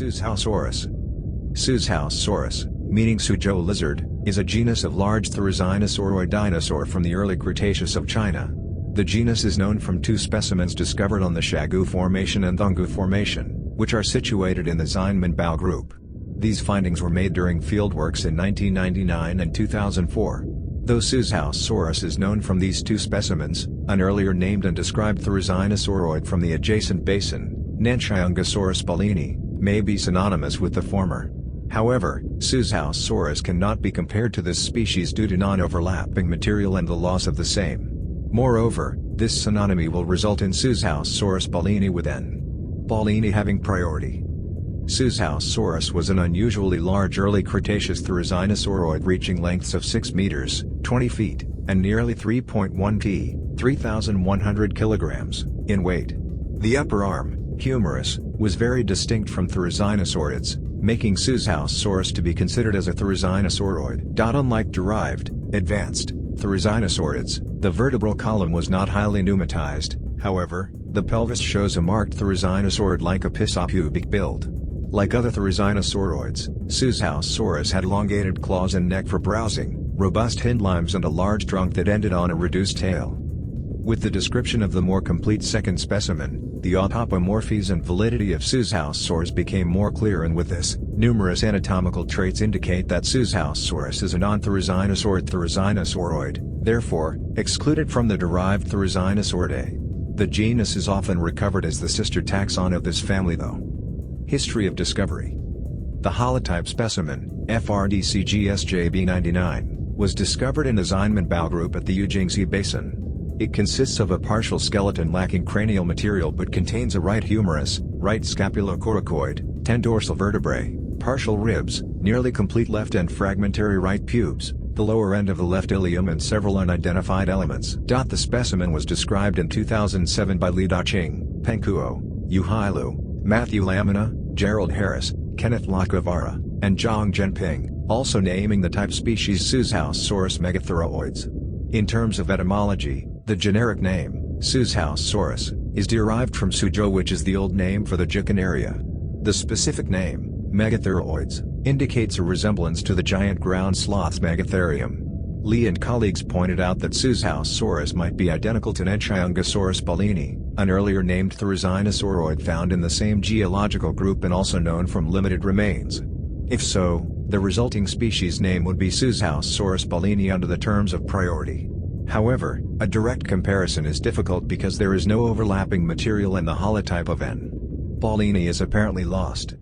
Suzhousaurus. Suzhousaurus, meaning Suzhou lizard, is a genus of large therizzinosauroid dinosaur from the early Cretaceous of China. The genus is known from two specimens discovered on the Shangu Formation and Shangu Formation, which are situated in the Xianminbao group. These findings were made during fieldworks in 1999 and 2004. Though Suzhousaurus is known from these two specimens, an earlier named and described therizzinosauroid from the adjacent basin, Shangusaurus ballini, may be synonymous with the former. However, Suzhousaurus cannot be compared to this species due to non-overlapping material and the loss of the same. Moreover, this synonymy will result in Suzhousaurus ballini with N. ballini having priority. Suzhousaurus was an unusually large early Cretaceous therizzinosauroid reaching lengths of 6 meters, 20 feet, and nearly 3.1 t, 3,100 kilograms, in weight. The upper arm, humerus, was very distinct from therizzinosauroids, making Suzhousaurus to be considered as a therizzinosauroid. Unlike derived, advanced, therizzinosauroids, the vertebral column was not highly pneumatized. However, the pelvis shows a marked therizzinosaurid-like apisopubic build. Like other therizzinosauroids, Suzhousaurus had elongated claws and neck for browsing, robust hindlimbs and a large trunk that ended on a reduced tail. With the description of the more complete second specimen, the autapomorphies and validity of Suzhousaurus became more clear, and with this, numerous anatomical traits indicate that Suzhousaurus is a non-therizzinosaurid, therefore, excluded from the derived Therizzinosauриdae. The genus is often recovered as the sister taxon of this family though. History of discovery. The holotype specimen, FRDCGSJB99, was discovered in the Xianminbao group at the Yujingzi Basin. It consists of a partial skeleton lacking cranial material but contains a right humerus, right scapulocoracoid, 10 dorsal vertebrae, partial ribs, nearly complete left and fragmentary right pubes, the lower end of the left ilium and several unidentified elements. The specimen was described in 2007 by Li Daqing, Peng Kuo, Yu Hailu, Matthew Lamina, Gerald Harris, Kenneth Lacovara, and Zhang Zhenping, also naming the type species Suzhousaurus megatheroides. In terms of etymology, the generic name, Suzhousaurus, is derived from Suzhou, which is the old name for the Jikun area. The specific name, megatheroids, indicates a resemblance to the giant ground sloth's Megatherium. Li and colleagues pointed out that Suzhousaurus might be identical to Shangusaurus ballini, an earlier named therizzinosauroid found in the same geological group and also known from limited remains. If so, the resulting species name would be Suzhousaurus ballini under the terms of priority. However, a direct comparison is difficult because there is no overlapping material and the holotype of N. ballini is apparently lost.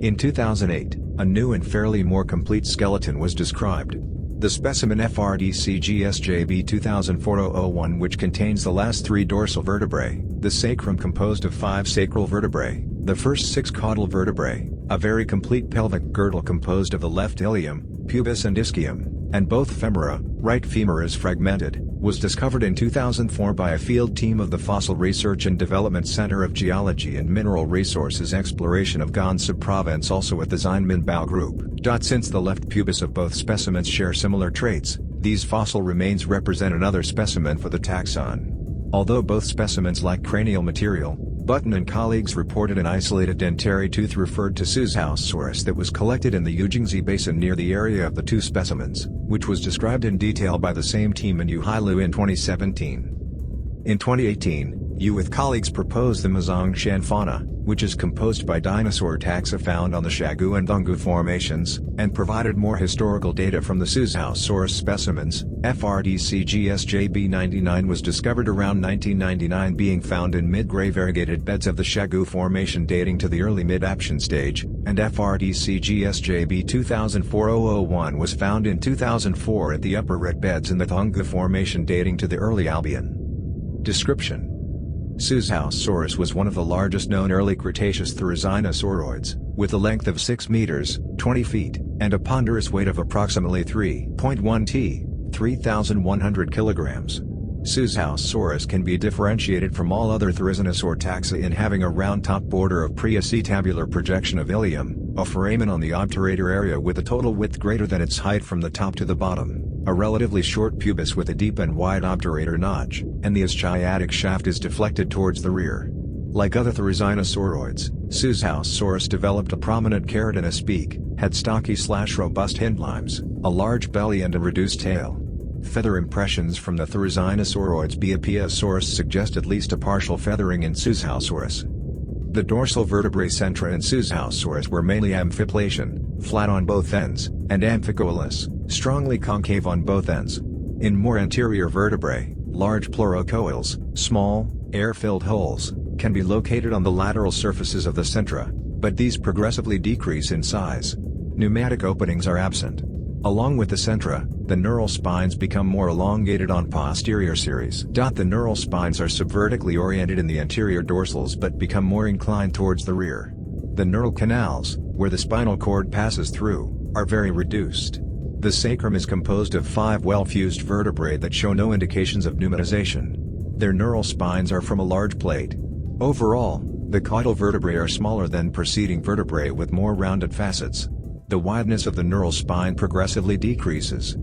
In 2008, a new and fairly more complete skeleton was described. The specimen FRDCGSJB 2004-001, which contains the last 3 dorsal vertebrae, the sacrum composed of 5 sacral vertebrae, the first 6 caudal vertebrae, a very complete pelvic girdle composed of the left ilium, pubis and ischium, and both femora, right femur is fragmented, was discovered in 2004 by a field team of the Fossil Research and Development Center of Geology and Mineral Resources Exploration of Gansu Province, also at the Xianminbao group. Since the left pubis of both specimens share similar traits, these fossil remains represent another specimen for the taxon. Although both specimens lack cranial material, Button and colleagues reported an isolated dentary tooth referred to Suzhousaurus that was collected in the Yujingzi Basin near the area of the two specimens, which was described in detail by the same team in Yu Hailu in 2017. In 2018, Yu with colleagues proposed the Mazhongshan fauna, which is composed by dinosaur taxa found on the Shangu and Shangu formations, and provided more historical data from the Suzhousaurus specimens. FRDCGSJB99 was discovered around 1999, being found in mid-grey variegated beds of the Shangu Formation dating to the early mid-Aptian stage, and FRDCGSJB 2004-001 was found in 2004 at the upper red beds in the Shangu Formation dating to the early Albian. Description: Suzhousaurus was one of the largest known early Cretaceous therizzinosauroids, with a length of 6 meters, 20 feet, and a ponderous weight of approximately 3.1 t, 3,100 kilograms. Suzhousaurus can be differentiated from all other therizzianosaur taxa in having a round top border of pre-acetabular projection of ilium, a foramen on the obturator area with a total width greater than its height from the top to the bottom, a relatively short pubis with a deep and wide obturator notch, and the ischiatic shaft is deflected towards the rear. Like other therizinosaurids, Suzhousaurus developed a prominent keratinous beak, had stocky/robust hindlimbs, a large belly and a reduced tail. Feather impressions from the therizinosaurids Paleoecology suggest at least a partial feathering in Suzhousaurus. The dorsal vertebrae centra in Suzhousaurus were mainly amphiplation, flat on both ends, and amphicoelous, strongly concave on both ends. In more anterior vertebrae, large pleurocoels, small, air-filled holes, can be located on the lateral surfaces of the centra, but these progressively decrease in size. Pneumatic openings are absent. Along with the centra, the neural spines become more elongated on posterior series. The neural spines are subvertically oriented in the anterior dorsals but become more inclined towards the rear. The neural canals, where the spinal cord passes through, are very reduced. The sacrum is composed of 5 well-fused vertebrae that show no indications of pneumatization. Their neural spines are from a large plate. Overall, the caudal vertebrae are smaller than preceding vertebrae with more rounded facets. The wideness of the neural spine progressively decreases.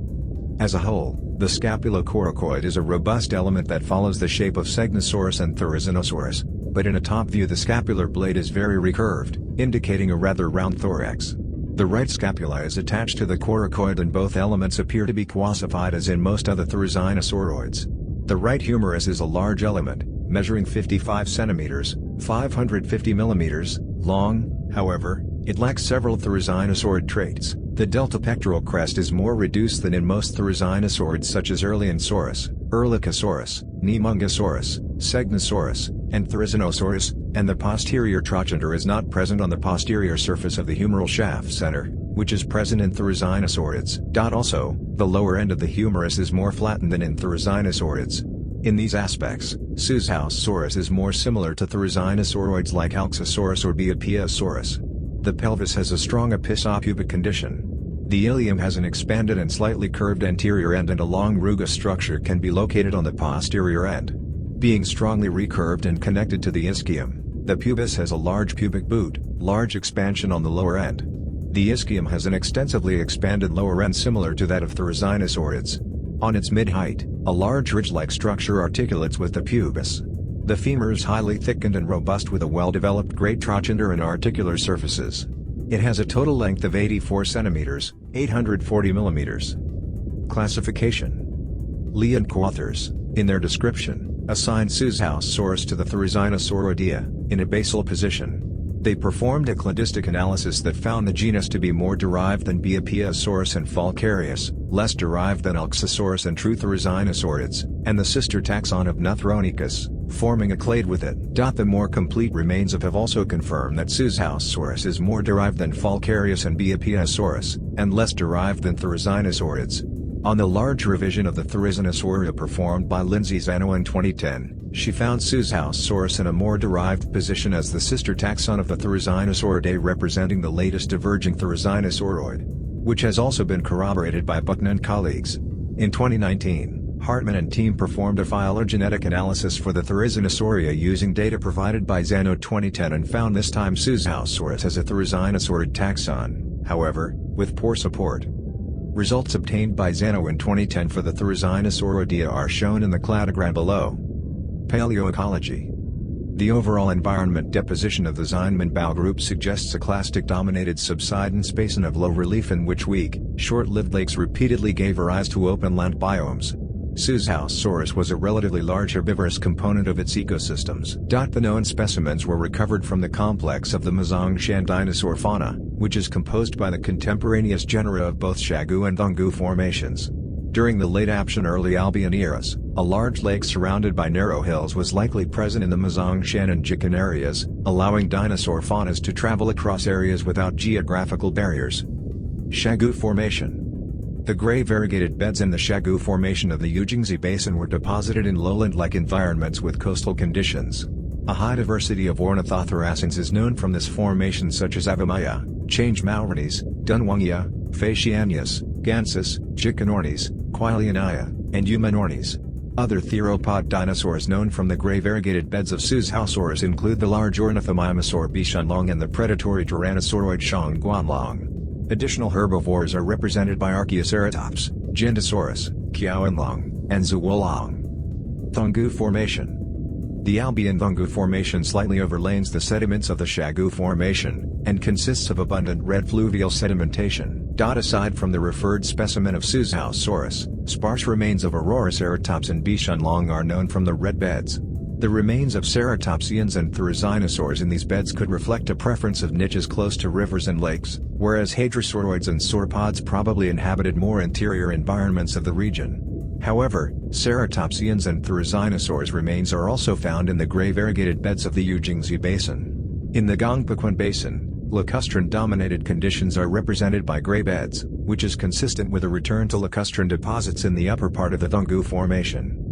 As a whole, the scapulocoracoid is a robust element that follows the shape of Segnosaurus and Therizinosaurus, but in a top view the scapular blade is very recurved, indicating a rather round thorax. The right scapula is attached to the coracoid and both elements appear to be quasified as in most other Therizinosaurids. The right humerus is a large element, measuring 55 cm, 550 mm, long. However, it lacks several therizinosaurid traits. The delta pectoral crest is more reduced than in most therizinosaurids such as Erlionsaurus, Erlikosaurus, Nemungosaurus, Segnosaurus, and Therizinosaurus, and the posterior trochanter is not present on the posterior surface of the humeral shaft center, which is present in Therizinosaurids. Also, the lower end of the humerus is more flattened than in Therizinosaurids. In these aspects, Suzhousaurus is more similar to Therizinosaurids like Alxosaurus or Paleoecology. The pelvis has a strong episopubic condition. The ilium has an expanded and slightly curved anterior end and a long ruga structure can be located on the posterior end. Being strongly recurved and connected to the ischium, the pubis has a large pubic boot, large expansion on the lower end. The ischium has an extensively expanded lower end similar to that of Therizinosaurids. On its mid-height, a large ridge-like structure articulates with the pubis. The femur is highly thickened and robust with a well-developed great trochanter and articular surfaces. It has a total length of 84 cm, 840 mm. Classification. Lee and co-authors, in their description, assigned Suzhousaurus to the Therizinosauridae, in a basal position. They performed a cladistic analysis that found the genus to be more derived than Paleosaurus and Falcarius, less derived than Alxosaurus and true Therizinosaurids, and the sister taxon of Nuthronicus, forming a clade with it. The more complete remains of have also confirmed that Suzhousaurus is more derived than Falcarius and Paleosaurus, and less derived than Therizinosaurids. On the large revision of the Therizinosauridae performed by Lindsay Zano in 2010, she found Suzhousaurus in a more derived position as the sister taxon of the Therizinosauridae, representing the latest diverging Therizinosauridoid, which has also been corroborated by Button and colleagues. In 2019, Hartman and team performed a phylogenetic analysis for the Therizinosauridae using data provided by Zano 2010 and found this time Suzhousaurus as a Therizinosauride taxon, however, with poor support. Results obtained by Zano in 2010 for the Therizinosauridae are shown in the cladogram below. Paleoecology. The overall environment deposition of the Zineman-Bao group suggests a clastic-dominated subsidence basin of low relief in which weak, short-lived lakes repeatedly gave rise to open-land biomes. Suzhousaurus was a relatively large herbivorous component of its ecosystems. The known specimens were recovered from the complex of the Mazongshan dinosaur fauna, which is composed by the contemporaneous genera of both Shangu and Shangu formations. During the late Aptian early Albian eras, a large lake surrounded by narrow hills was likely present in the Mazongshan and Jikan areas, allowing dinosaur faunas to travel across areas without geographical barriers. Shangu Formation. The gray variegated beds in the Shangu Formation of the Yujingzi Basin were deposited in lowland-like environments with coastal conditions. A high diversity of ornithothoracians is known from this formation, such as Avamaya, Change Maurinis, Dunwangia, Fascianius, Gansus, Chicanornis, Quiliania, and Humanornis. Other theropod dinosaurs known from the gray variegated beds of Suzhousaurus include the large ornithomimosaur Bishanlong and the predatory tyrannosauroid Shangguanlong. Additional herbivores are represented by Archaeoceratops, Gindosaurus, Qiaoanlong, and Zuolong. Shangu Formation. The Albion-Shangu Formation slightly overlays the sediments of the Shangu Formation, and consists of abundant red fluvial sedimentation. Aside from the referred specimen of Suzhousaurus, sparse remains of Auroraceratops and Bichon are known from the red beds. The remains of ceratopsians and therizinosaurs in these beds could reflect a preference of niches close to rivers and lakes, whereas hadrosauroids and sauropods probably inhabited more interior environments of the region. However, ceratopsians and therizinosaurs remains are also found in the gray variegated beds of the Yuzhangzi Basin. In the Gangpaquan Basin, lacustrine-dominated conditions are represented by gray beds, which is consistent with a return to lacustrine deposits in the upper part of the Shangu Formation.